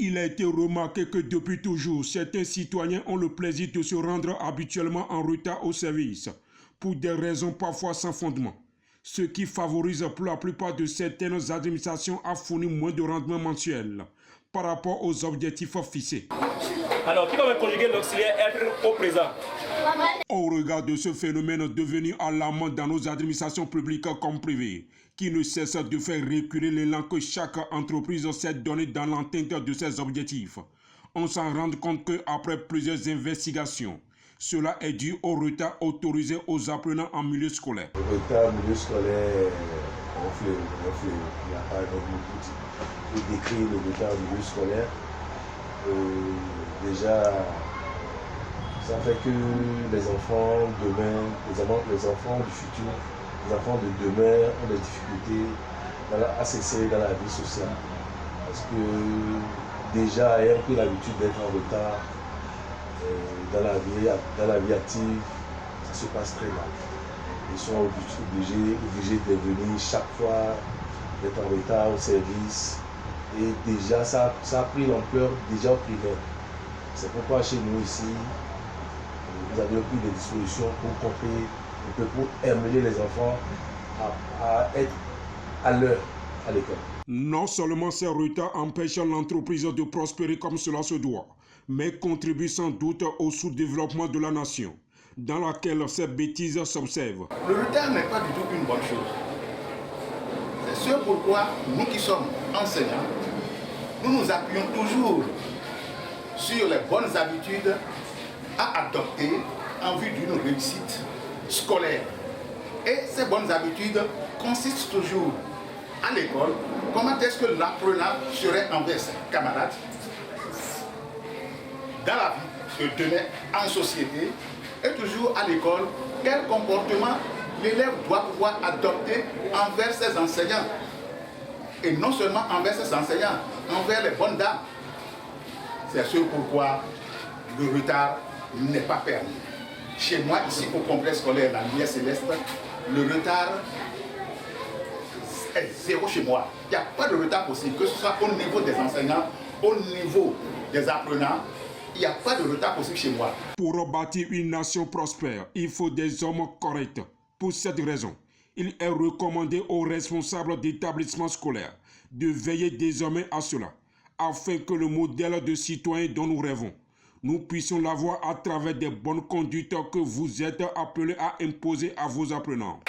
Il a été remarqué que depuis toujours, certains citoyens ont le plaisir de se rendre habituellement en retard au service, pour des raisons parfois sans fondement, ce qui favorise pour la plupart de certaines administrations à fournir moins de rendement mensuel par rapport aux objectifs fixés. Alors, qui va me conjuguer l'auxiliaire être au présent? Au regard de ce phénomène devenu alarmant dans nos administrations publiques comme privées, qui ne cesse de faire reculer l'élan que chaque entreprise s'est donné dans l'atteinte de ses objectifs, on s'en rend compte qu'après plusieurs investigations, cela est dû au retard autorisé aux apprenants en milieu scolaire. Le retard en milieu scolaire, on fléau. Il n'y a pas d'autre mot pour décrire le retard en milieu scolaire. Déjà, ça fait que les enfants demain, les enfants du futur, les enfants de demain ont des difficultés à s'insérer dans la vie sociale. Parce que déjà, ayant pris l'habitude d'être en retard dans la vie active, ça se passe très mal. Ils sont obligés de venir chaque fois, d'être en retard au service. Et déjà, ça a pris l'ampleur déjà au primaire. C'est pourquoi chez nous ici, nous avions pris des dispositions pour contrer, pour amener les enfants à être à l'heure à l'école. Non seulement ces retards empêchent l'entreprise de prospérer comme cela se doit, mais contribuent sans doute au sous-développement de la nation, dans laquelle ces bêtises s'observent. Le retard n'est pas du tout une bonne chose. C'est ce pourquoi nous qui sommes enseignants, nous nous appuyons toujours sur les bonnes habitudes à adopter en vue d'une réussite scolaire. Et ces bonnes habitudes consistent toujours à l'école. Comment est-ce que l'apprenant serait envers ses camarades dans la vie de demain en société, et toujours à l'école, quel comportement l'élève doit pouvoir adopter envers ses enseignants. Et non seulement envers ses enseignants, envers les bonnes dames. C'est ce pourquoi le retard n'est pas permis. Chez moi, ici au complexe scolaire, la Lumière Céleste, le retard est zéro chez moi. Il n'y a pas de retard possible, que ce soit au niveau des enseignants, au niveau des apprenants. Il n'y a pas de retard possible chez moi. Pour bâtir une nation prospère, il faut des hommes corrects. Pour cette raison, il est recommandé aux responsables d'établissements scolaires de veiller désormais à cela, afin que le modèle de citoyen dont nous rêvons, nous puissions l'avoir à travers des bonnes conduites que vous êtes appelés à imposer à vos apprenants.